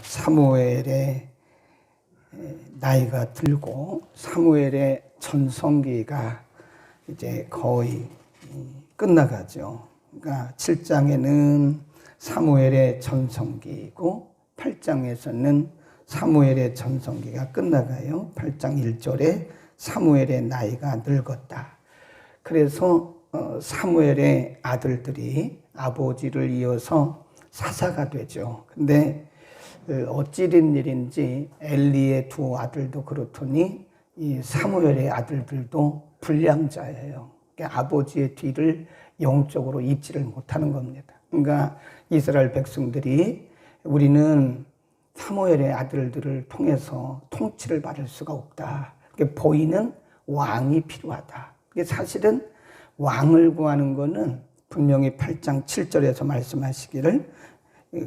사무엘의 나이가 들고 사무엘의 전성기가 이제 거의 끝나가죠. 그러니까 7장에는 사무엘의 전성기이고 8장에서는 사무엘의 전성기가 끝나가요. 8장 1절에 사무엘의 나이가 늙었다. 그래서 사무엘의 아들들이 아버지를 이어서 사사가 되죠. 근데 어찌 된 일인지 엘리의 두 아들도 그렇더니 이 사무엘의 아들들도 불량자예요. 그러니까 아버지의 뒤를 영적으로 잇지를 못하는 겁니다. 그러니까 이스라엘 백성들이 우리는 사무엘의 아들들을 통해서 통치를 받을 수가 없다. 보이는 왕이 필요하다. 사실은 왕을 구하는 것은 분명히 8장 7절에서 말씀하시기를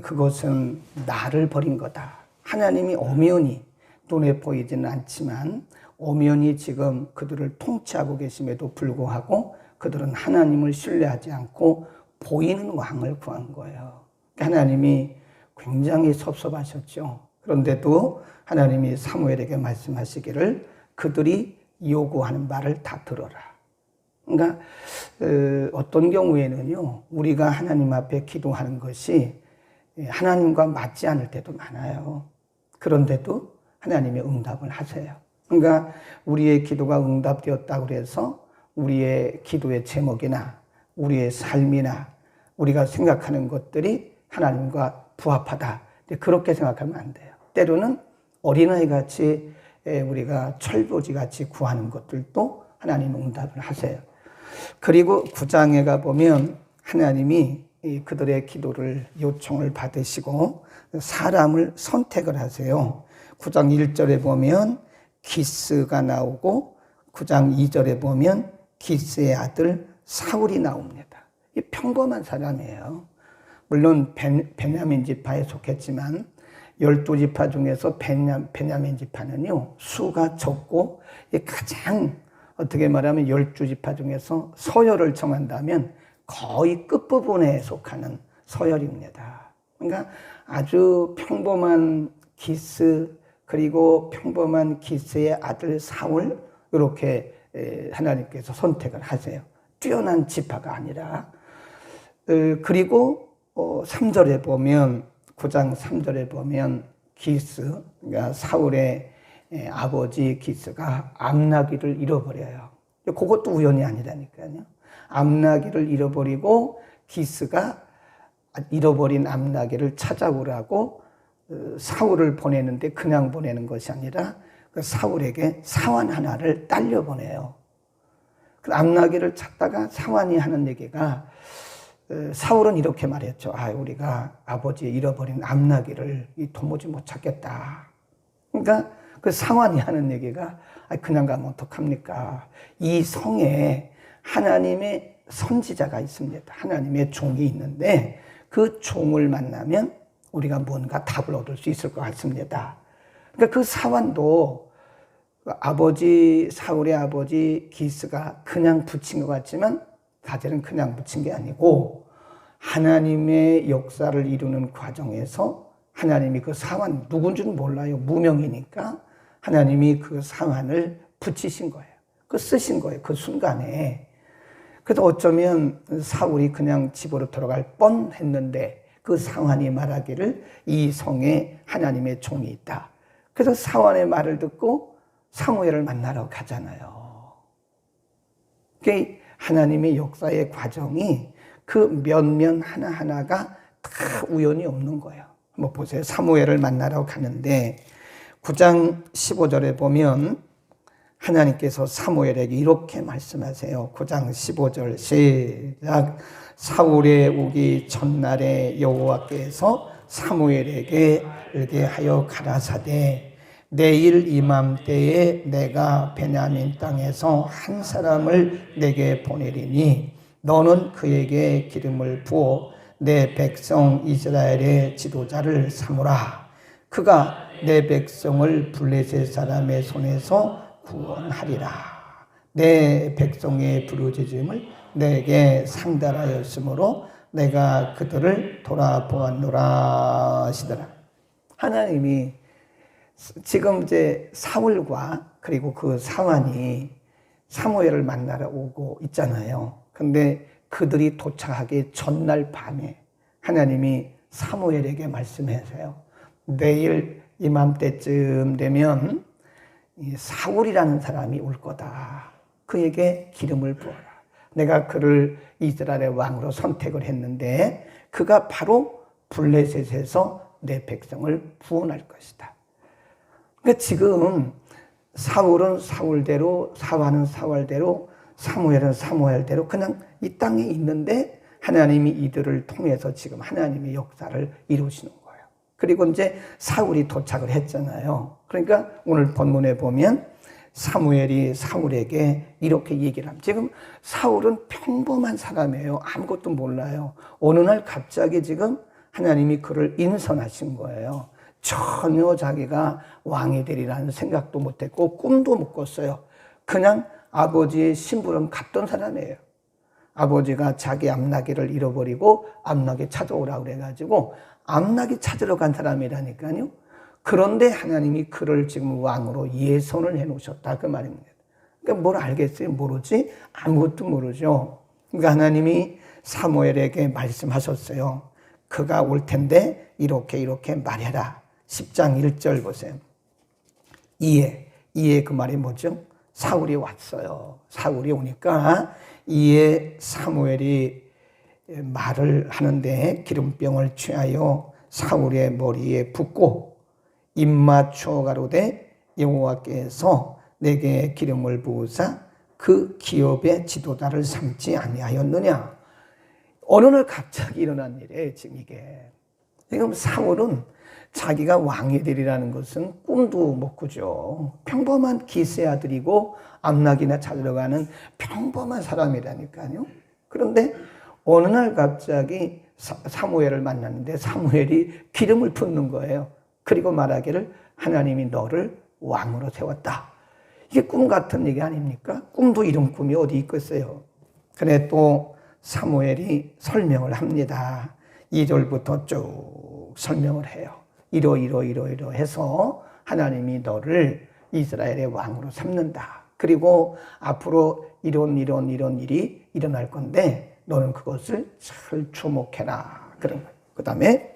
그것은 나를 버린 거다. 하나님이 엄연히 눈에 보이지는 않지만 엄연히 지금 그들을 통치하고 계심에도 불구하고 그들은 하나님을 신뢰하지 않고 보이는 왕을 구한 거예요. 하나님이 굉장히 섭섭하셨죠. 그런데도 하나님이 사무엘에게 말씀하시기를 그들이 요구하는 말을 다 들어라. 그러니까 어떤 경우에는요, 우리가 하나님 앞에 기도하는 것이 하나님과 맞지 않을 때도 많아요. 그런데도 하나님이 응답을 하세요. 그러니까 우리의 기도가 응답되었다고 해서 우리의 기도의 제목이나 우리의 삶이나 우리가 생각하는 것들이 하나님과 부합하다. 그렇게 생각하면 안 돼요. 때로는 어린아이 같이 우리가 철부지 같이 구하는 것들도 하나님 응답을 하세요. 그리고 9장에 가보면 하나님이 그들의 기도를 요청을 받으시고 사람을 선택을 하세요. 9장 1절에 보면 기스가 나오고 9장 2절에 보면 기스의 아들 사울이 나옵니다. 이 평범한 사람이에요. 물론 베냐민 지파에 속했지만 12지파 중에서 베냐민 지파는요 수가 적고 가장 어떻게 말하면 12지파 중에서 서열을 정한다면 거의 끝부분에 속하는 서열입니다. 그러니까 아주 평범한 기스 그리고 평범한 기스의 아들 사울 이렇게 하나님께서 선택을 하세요. 뛰어난 지파가 아니라. 그리고 3절에 보면 9장 3절에 보면 기스 그러니까 사울의 아버지 기스가 암나귀를 잃어버려요. 그것도 우연이 아니라니까요. 암나귀를 잃어버리고 기스가 잃어버린 암나귀를 찾아오라고 사울을 보내는데 그냥 보내는 것이 아니라 그 사울에게 사환 하나를 딸려 보내요. 그 암나귀를 찾다가 사환이 하는 얘기가 사울은 이렇게 말했죠. 우리가 아버지 잃어버린 암나귀를 도무지 못 찾겠다. 그러니까 그 사환이 하는 얘기가 그냥 가면 어떡합니까? 이 성에 하나님의 선지자가 있습니다. 하나님의 종이 있는데 그 종을 만나면 우리가 뭔가 답을 얻을 수 있을 것 같습니다. 그러니까 그 사환도 사울의 아버지 기스가 그냥 붙인 것 같지만 사실은 그냥 붙인 게 아니고 하나님의 역사를 이루는 과정에서 하나님이 그 사환 누군지는 몰라요. 무명이니까 하나님이 그 사환을 붙이신 거예요. 쓰신 거예요. 그 순간에. 그래서 어쩌면 사울이 그냥 집으로 들어갈 뻔했는데 그 사환이 말하기를 이 성에 하나님의 종이 있다. 그래서 사환의 말을 듣고 사무엘을 만나러 가잖아요. 그러니까 하나님의 역사의 과정이 그 면면 하나하나가 다 우연이 없는 거예요. 한번 보세요. 사무엘을 만나러 가는데 9장 15절에 보면 하나님께서 사무엘에게 이렇게 말씀하세요. 9장 15절 시작. 사울의 오기 전날에 여호와께서 사무엘에게 이렇게 하여 가라사대 내일 이맘때에 내가 베냐민 땅에서 한 사람을 내게 보내리니 너는 그에게 기름을 부어 내 백성 이스라엘의 지도자를 삼으라. 그가 내 백성을 블레셋 사람의 손에서 구원하리라. 내 백성의 부르짖음을 내게 상달하였으므로 내가 그들을 돌아보았노라 하시더라. 하나님이 지금 이제 사울과 그리고 그 사환이 사무엘을 만나러 오고 있잖아요. 근데 그들이 도착하기 전날 밤에 하나님이 사무엘에게 말씀하세요. 내일 이맘때쯤 되면 사울이라는 사람이 올 거다. 그에게 기름을 부어라. 내가 그를 이스라엘의 왕으로 선택을 했는데 그가 바로 블레셋에서 내 백성을 구원할 것이다. 그러니까 지금 사울은 사울대로, 사환은 사울대로, 사무엘은 사무엘대로 그냥 이 땅에 있는데 하나님이 이들을 통해서 지금 하나님의 역사를 이루시는 거예요. 그리고 이제 사울이 도착을 했잖아요. 그러니까 오늘 본문에 보면 사무엘이 사울에게 이렇게 얘기를 합니다. 지금 사울은 평범한 사람이에요. 아무것도 몰라요. 어느 날 갑자기 지금 하나님이 그를 인선하신 거예요. 전혀 자기가 왕이 되리라는 생각도 못했고 꿈도 못 꿨어요. 그냥 아버지의 심부름 갔던 사람이에요. 아버지가 자기 암나귀를 잃어버리고 암나귀 찾아오라고 그래가지고 암나귀 찾으러 간 사람이라니까요. 그런데 하나님이 그를 지금 왕으로 예선을 해놓으셨다 그 말입니다. 그러니까 뭘 알겠어요? 모르지? 아무것도 모르죠. 그러니까 하나님이 사무엘에게 말씀하셨어요. 그가 올 텐데 이렇게 말해라. 10장 1절 보세요. 이에 그 말이 뭐죠? 사울이 왔어요. 사울이 오니까 이에 사무엘이 말을 하는데 기름병을 취하여 사울의 머리에 붓고 입맞추어 가로되 여호와께서 내게 기름을 부으사 그 기업의 지도자를 삼지 아니하였느냐. 어느 날 갑자기 일어난 일이에요. 지금 이게. 지금 사울은 자기가 왕이 되리라는 것은 꿈도 못 꾸죠. 평범한 기세 아들이고 암나귀나 찾으러 가는 평범한 사람이라니까요. 그런데 어느 날 갑자기 사무엘을 만났는데 사무엘이 기름을 붓는 거예요. 그리고 말하기를 하나님이 너를 왕으로 세웠다. 이게 꿈 같은 얘기 아닙니까? 꿈도 이런 꿈이 어디 있겠어요. 그래 또 사무엘이 설명을 합니다. 2절부터 쭉 설명을 해요. 이러 해서 하나님이 너를 이스라엘의 왕으로 삼는다. 그리고 앞으로 이런 일이 일어날 건데 너는 그것을 잘 주목해라. 그런 거예요. 그 다음에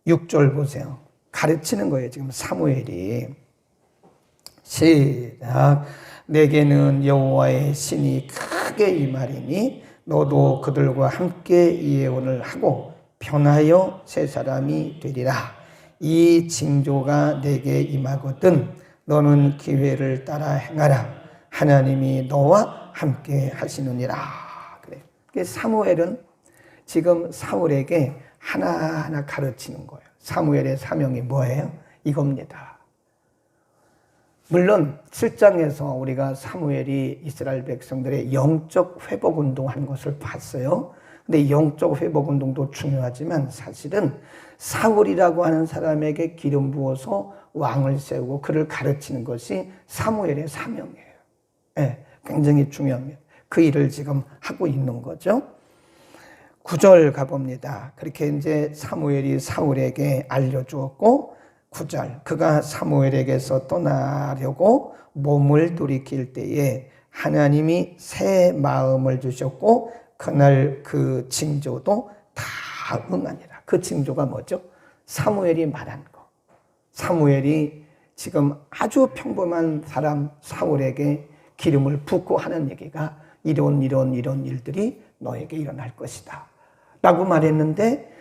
6절 보세요. 가르치는 거예요. 지금 사무엘이. 시작. 내게는 여호와의 신이 크게 임하리니 너도 그들과 함께 예언을 하고 변하여 새 사람이 되리라. 이 징조가 내게 임하거든 너는 기회를 따라 행하라. 하나님이 너와 함께 하시느니라. 그래. 사무엘은 지금 사울에게 하나하나 가르치는 거예요. 사무엘의 사명이 뭐예요? 이겁니다. 물론 7장에서 우리가 사무엘이 이스라엘 백성들의 영적 회복 운동한 것을 봤어요. 근데 영적 회복 운동도 중요하지만 사실은 사울이라고 하는 사람에게 기름 부어서 왕을 세우고 그를 가르치는 것이 사무엘의 사명이에요. 네, 굉장히 중요합니다. 그 일을 지금 하고 있는 거죠. 9절 가봅니다. 그렇게 이제 사무엘이 사울에게 알려주었고 9절 그가 사무엘에게서 떠나려고 몸을 돌이킬 때에 하나님이 새 마음을 주셨고 그날 그 징조도 다 응하니라. 그 징조가 뭐죠? 사무엘이 말한 거. 사무엘이 지금 아주 평범한 사람 사울에게 기름을 붓고 하는 얘기가 이런 일들이 너에게 일어날 것이다 라고 말했는데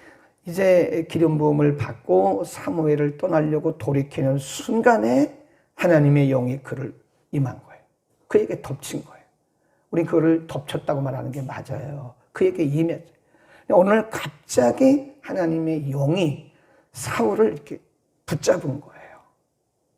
이제 기름 부음을 받고 사무엘을 떠나려고 돌이키는 순간에 하나님의 영이 그를 임한 거예요. 그에게 덮친 거예요. 우리 그를 덮쳤다고 말하는 게 맞아요. 그에게 임했어요. 오늘 갑자기 하나님의 영이 사울을 이렇게 붙잡은 거예요.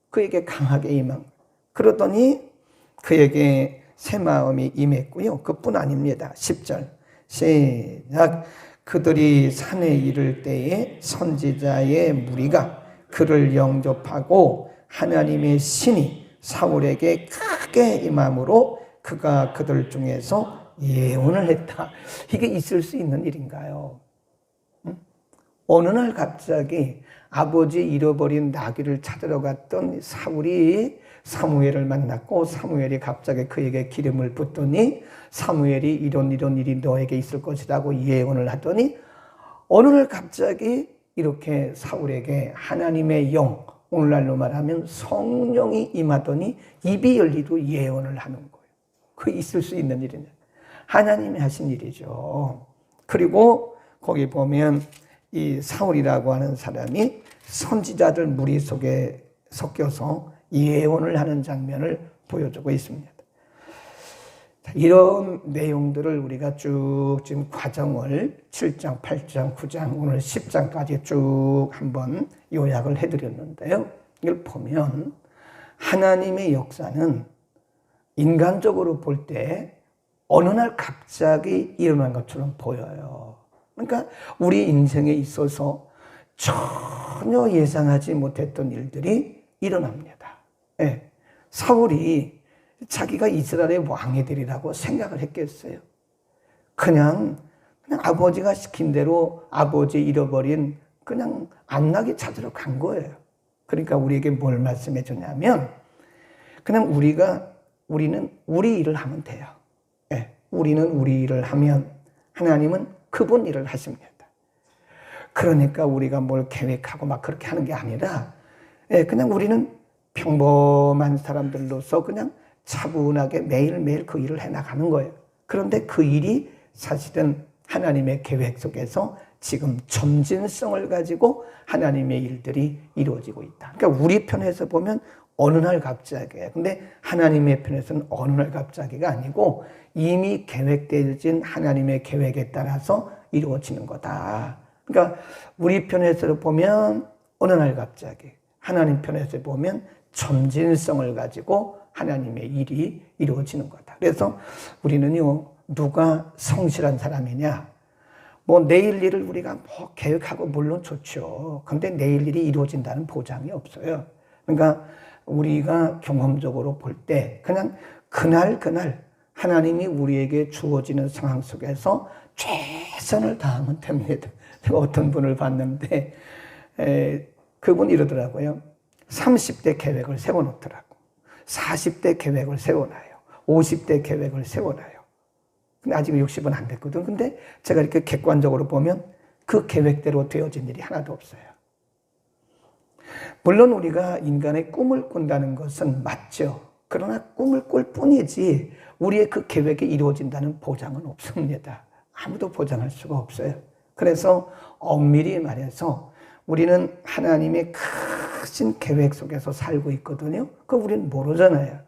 그에게 강하게 임한 거예요. 그러더니 그에게 새 마음이 임했고요. 그뿐 아닙니다. 10절 시작. 그들이 산에 이를 때에 선지자의 무리가 그를 영접하고 하나님의 신이 사울에게 크게 임함으로 그가 그들 중에서 예언을 했다. 이게 있을 수 있는 일인가요? 어느 날 갑자기 아버지 잃어버린 나귀를 찾으러 갔던 사울이 사무엘을 만났고, 사무엘이 갑자기 그에게 기름을 붓더니 사무엘이 이런 일이 너에게 있을 것이라고 예언을 하더니 어느 날 갑자기 이렇게 사울에게 하나님의 영, 오늘날로 말하면 성령이 임하더니 입이 열리도 예언을 하는 거예요. 그 있을 수 있는 일이냐? 하나님이 하신 일이죠. 그리고 거기 보면 이 사울이라고 하는 사람이 선지자들 무리 속에 섞여서 예언을 하는 장면을 보여주고 있습니다. 이런 내용들을 우리가 쭉 지금 과정을 7장, 8장, 9장, 오늘 10장까지 쭉 한번 요약을 해드렸는데요. 이걸 보면 하나님의 역사는 인간적으로 볼 때 어느 날 갑자기 일어난 것처럼 보여요. 그러니까 우리 인생에 있어서 전혀 예상하지 못했던 일들이 일어납니다. 네. 사울이 자기가 이스라엘의 왕이 되리라고 생각을 했겠어요. 그냥 아버지가 시킨 대로 아버지 잃어버린 그냥 안나귀 찾으러 간 거예요. 그러니까 우리에게 뭘 말씀해 주냐면 그냥 우리는 우리 일을 하면 돼요. 네. 우리는 우리 일을 하면 하나님은 그분 일을 하십니다. 그러니까 우리가 뭘 계획하고 막 그렇게 하는 게 아니라 그냥 우리는 평범한 사람들로서 그냥 차분하게 매일매일 그 일을 해나가는 거예요. 그런데 그 일이 사실은 하나님의 계획 속에서 지금 점진성을 가지고 하나님의 일들이 이루어지고 있다. 그러니까 우리 편에서 보면 어느 날 갑자기예요. 근데 하나님의 편에서는 어느 날 갑자기가 아니고 이미 계획되어진 하나님의 계획에 따라서 이루어지는 거다. 그러니까 우리 편에서 보면 어느 날 갑자기, 하나님 편에서 보면 점진성을 가지고 하나님의 일이 이루어지는 거다. 그래서 우리는요, 누가 성실한 사람이냐? 뭐 내일 일을 우리가 뭐 계획하고 물론 좋죠. 그런데 내일 일이 이루어진다는 보장이 없어요. 그러니까 우리가 경험적으로 볼 때 그냥 그날 하나님이 우리에게 주어지는 상황 속에서 최선을 다하면 됩니다. 제가 어떤 분을 봤는데 그분 이러더라고요. 30대 계획을 세워놓더라고. 40대 계획을 세워놔요. 50대 계획을 세워놔요. 근데 아직 60은 안 됐거든. 근데 제가 이렇게 객관적으로 보면 그 계획대로 되어진 일이 하나도 없어요. 물론 우리가 인간의 꿈을 꾼다는 것은 맞죠. 그러나 꿈을 꿀 뿐이지 우리의 그 계획이 이루어진다는 보장은 없습니다. 아무도 보장할 수가 없어요. 그래서 엄밀히 말해서 우리는 하나님의 크신 계획 속에서 살고 있거든요. 그거 우리는 모르잖아요.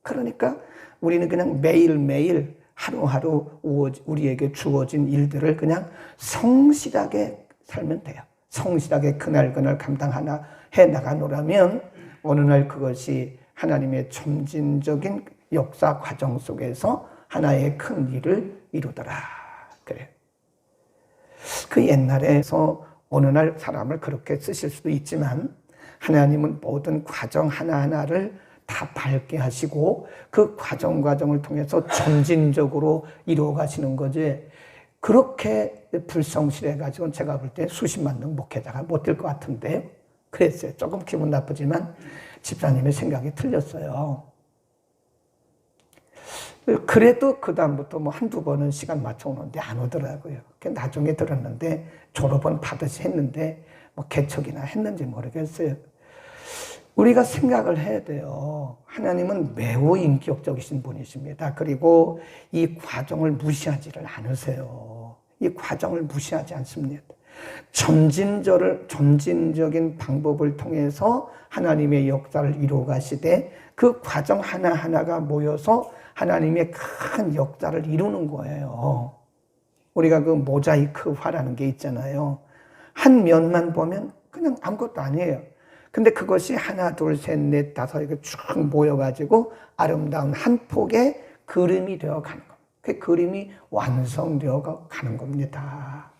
그러니까 우리는 그냥 매일매일 하루하루 우리에게 주어진 일들을 그냥 성실하게 살면 돼요. 성실하게 그날 감당하나 해 나가노라면 어느 날 그것이 하나님의 점진적인 역사 과정 속에서 하나의 큰 일을 이루더라. 그래요. 그 옛날에서 어느 날 사람을 그렇게 쓰실 수도 있지만 하나님은 모든 과정 하나하나를 다 밝게 하시고 그 과정을 통해서 점진적으로 이루어 가시는 거지. 그렇게 불성실해가지고 제가 볼 때 수십만 명 목회자가 못 될 것 같은데 그랬어요. 조금 기분 나쁘지만 집사님의 생각이 틀렸어요. 그래도 그 다음부터 뭐 한두 번은 시간 맞춰 오는데 안 오더라고요. 나중에 들었는데 졸업은 받으시 했는데 뭐 개척이나 했는지 모르겠어요. 우리가 생각을 해야 돼요. 하나님은 매우 인격적이신 분이십니다. 그리고 이 과정을 무시하지를 않으세요. 이 과정을 무시하지 않습니다. 점진적인 방법을 통해서 하나님의 역사를 이루어 가시되 그 과정 하나하나가 모여서 하나님의 큰 역사를 이루는 거예요. 우리가 그 모자이크화라는 게 있잖아요. 한 면만 보면 그냥 아무것도 아니에요. 근데 그것이 하나, 둘, 셋, 넷, 다섯 이렇게 쭉 모여가지고 아름다운 한 폭의 그림이 되어 가는 겁니다. 그 그림이 완성되어 가는 겁니다.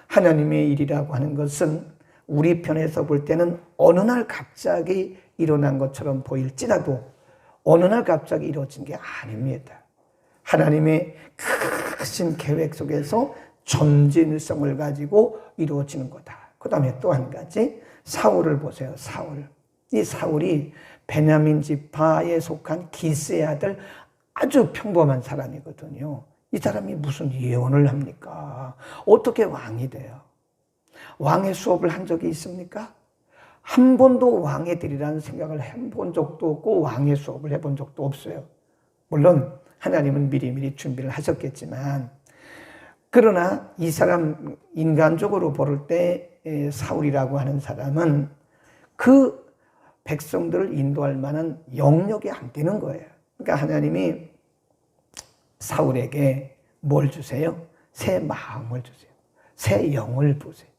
하나님의 일이라고 하는 것은 우리 편에서 볼 때는 어느 날 갑자기 일어난 것처럼 보일지라도 어느 날 갑자기 이루어진 게 아닙니다. 하나님의 크신 계획 속에서 전진성을 가지고 이루어지는 거다. 그 다음에 또 한 가지, 사울을 보세요. 사울. 이 사울이 베냐민 지파에 속한 기스의 아들, 아주 평범한 사람이거든요. 이 사람이 무슨 예언을 합니까? 어떻게 왕이 돼요? 왕의 수업을 한 적이 있습니까? 한 번도 왕의 되리라는 생각을 해본 적도 없고 왕의 수업을 해본 적도 없어요. 물론 하나님은 미리미리 준비를 하셨겠지만, 그러나 이 사람 인간적으로 볼 때 사울이라고 하는 사람은 그 백성들을 인도할 만한 영역이 안 되는 거예요. 그러니까 하나님이 사울에게 뭘 주세요? 새 마음을 주세요. 새 영을 부으세요.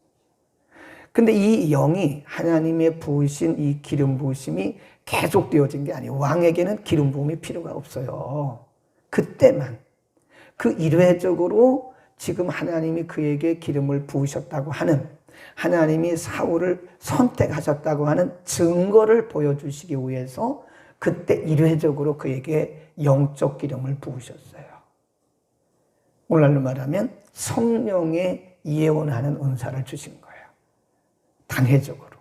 근데 이 영이 하나님의 부으신 이 기름 부으심이 계속 되어진 게 아니에요. 왕에게는 기름 부음이 필요가 없어요. 그때만, 그 일회적으로 지금 하나님이 그에게 기름을 부으셨다고 하는, 하나님이 사울을 선택하셨다고 하는 증거를 보여주시기 위해서 그때 일회적으로 그에게 영적 기름을 부으셨어요. 오늘날로 말하면 성령의 예언하는 은사를 주신 거예요. 단회적으로.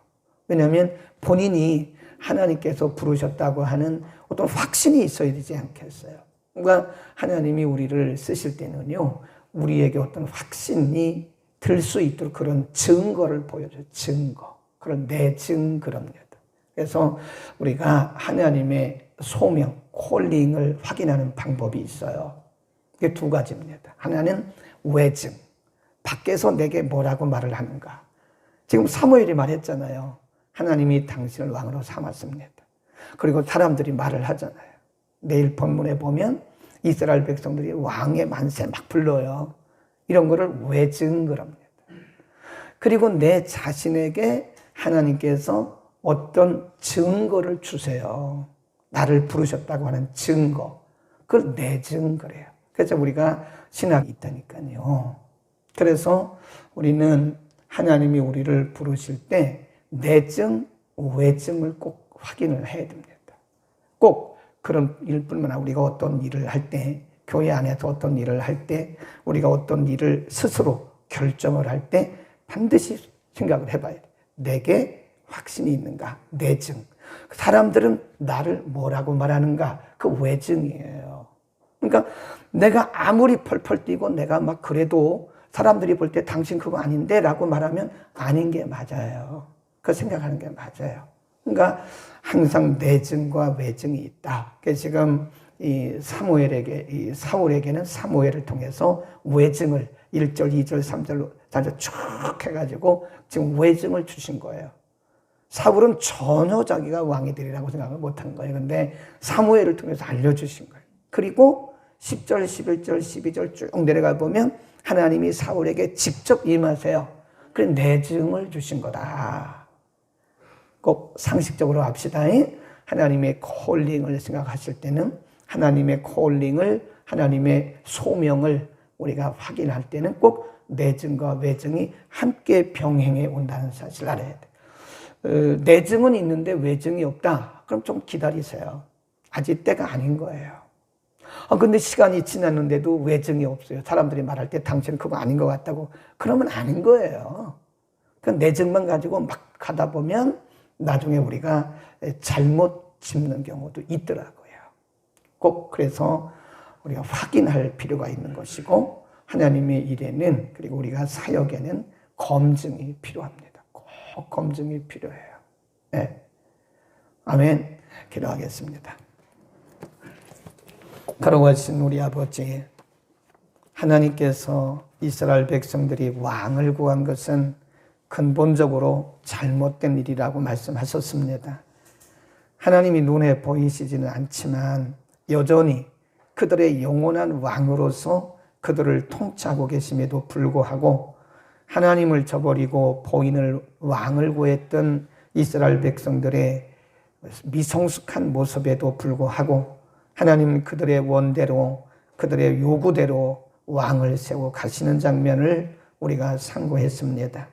왜냐하면 본인이 하나님께서 부르셨다고 하는 어떤 확신이 있어야 되지 않겠어요? 그러니까 하나님이 우리를 쓰실 때는요, 우리에게 어떤 확신이 들 수 있도록 그런 증거를 보여줘요. 증거. 그런 내증 그럽니다. 그래서 우리가 하나님의 소명, 콜링을 확인하는 방법이 있어요. 이게 두 가지입니다. 하나는 외증. 밖에서 내게 뭐라고 말을 하는가. 지금 사무엘이 말했잖아요. 하나님이 당신을 왕으로 삼았습니다. 그리고 사람들이 말을 하잖아요. 내일 본문에 보면 이스라엘 백성들이 왕의 만세 막 불러요. 이런 거를 외증 그럽니다. 그리고 내 자신에게 하나님께서 어떤 증거를 주세요. 나를 부르셨다고 하는 증거. 그걸 내증 그래요. 그래서 우리가 신학이 있다니까요. 그래서 우리는 하나님이 우리를 부르실 때 내증, 외증을 꼭 확인을 해야 됩니다. 꼭 그런 일뿐만 아니라 우리가 어떤 일을 할 때, 교회 안에서 어떤 일을 할 때, 우리가 어떤 일을 스스로 결정을 할 때 반드시 생각을 해봐야 돼. 내게 확신이 있는가? 내증. 사람들은 나를 뭐라고 말하는가? 그 외증이에요. 그러니까 내가 아무리 펄펄 뛰고 내가 막 그래도 사람들이 볼 때 당신 그거 아닌데 라고 말하면 아닌 게 맞아요. 그 생각하는 게 맞아요. 그러니까 항상 내증과 외증이 있다. 그래서 지금 이 사울에게는 사무엘을 통해서 외증을 1절, 2절, 3절로 쭉 해가지고 지금 외증을 주신 거예요. 사울은 전혀 자기가 왕이 되리라고 생각을 못하는 거예요. 근데 사무엘을 통해서 알려주신 거예요. 그리고 10절, 11절, 12절 쭉 내려가 보면 하나님이 사울에게 직접 임하세요. 그래 내증을 주신 거다. 꼭 상식적으로 합시다. 하나님의 콜링을 생각하실 때는 하나님의 콜링을, 하나님의 소명을 우리가 확인할 때는 꼭 내증과 외증이 함께 병행해 온다는 사실을 알아야 돼요. 내증은 있는데 외증이 없다. 그럼 좀 기다리세요. 아직 때가 아닌 거예요. 근데 시간이 지났는데도 외증이 없어요. 사람들이 말할 때 당신은 그거 아닌 것 같다고. 그러면 아닌 거예요. 그 내증만 가지고 막 가다 보면 나중에 우리가 잘못 짚는 경우도 있더라고요. 꼭 그래서 우리가 확인할 필요가 있는 것이고 하나님의 일에는 그리고 우리가 사역에는 검증이 필요합니다. 꼭 검증이 필요해요. 네. 아멘. 기도하겠습니다. 걸어가신 우리 아버지, 하나님께서 이스라엘 백성들이 왕을 구한 것은 근본적으로 잘못된 일이라고 말씀하셨습니다. 하나님이 눈에 보이시지는 않지만 여전히 그들의 영원한 왕으로서 그들을 통치하고 계심에도 불구하고 하나님을 저버리고 보인을 왕을 구했던 이스라엘 백성들의 미성숙한 모습에도 불구하고 하나님은 그들의 원대로 그들의 요구대로 왕을 세워 가시는 장면을 우리가 상고했습니다.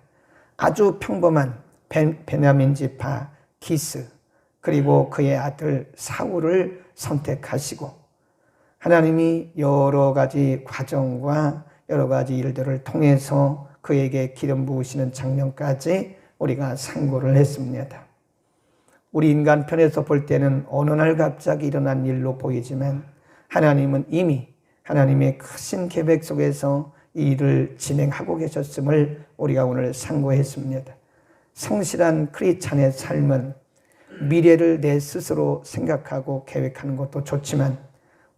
아주 평범한 베냐민 지파 기스 그리고 그의 아들 사울을 선택하시고 하나님이 여러 가지 과정과 여러 가지 일들을 통해서 그에게 기름 부으시는 장면까지 우리가 상고를 했습니다. 우리 인간 편에서 볼 때는 어느 날 갑자기 일어난 일로 보이지만 하나님은 이미 하나님의 크신 계획 속에서 이 일을 진행하고 계셨음을 우리가 오늘 상고했습니다. 성실한 크리스찬의 삶은 미래를 내 스스로 생각하고 계획하는 것도 좋지만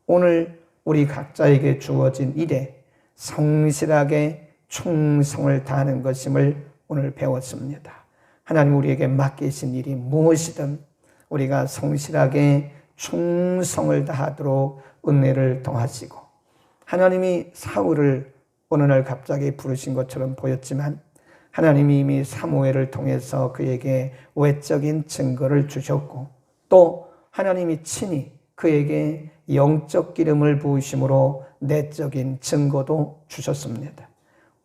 오늘 우리 각자에게 주어진 일에 성실하게 충성을 다하는 것임을 오늘 배웠습니다. 하나님 우리에게 맡기신 일이 무엇이든 우리가 성실하게 충성을 다하도록 은혜를 더하시고, 하나님이 사울을 어느 날 갑자기 부르신 것처럼 보였지만 하나님이 이미 사무엘을 통해서 그에게 외적인 증거를 주셨고, 또 하나님이 친히 그에게 영적 기름을 부으심으로 내적인 증거도 주셨습니다.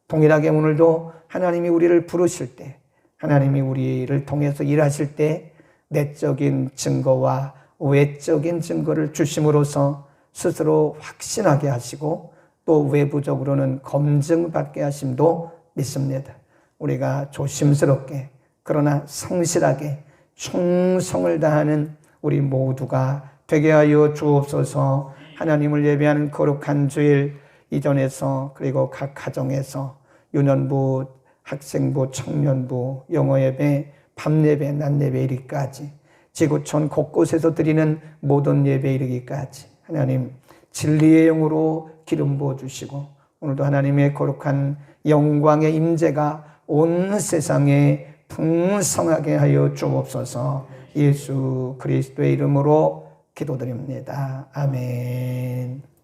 동일하게 오늘도 하나님이 우리를 부르실 때, 하나님이 우리를 통해서 일하실 때 내적인 증거와 외적인 증거를 주심으로써 스스로 확신하게 하시고 또 외부적으로는 검증받게 하심도 믿습니다. 우리가 조심스럽게 그러나 성실하게 충성을 다하는 우리 모두가 되게 하여 주옵소서. 하나님을 예배하는 거룩한 주일 이전에서 그리고 각 가정에서 유년부, 학생부, 청년부, 영어예배, 밤예배, 낮예배 이르기까지 지구촌 곳곳에서 드리는 모든 예배 이르기까지 하나님 진리의 영으로 기름 부어주시고 오늘도 하나님의 거룩한 영광의 임재가 온 세상에 풍성하게 하여 주옵소서. 예수 그리스도의 이름으로 기도드립니다. 아멘.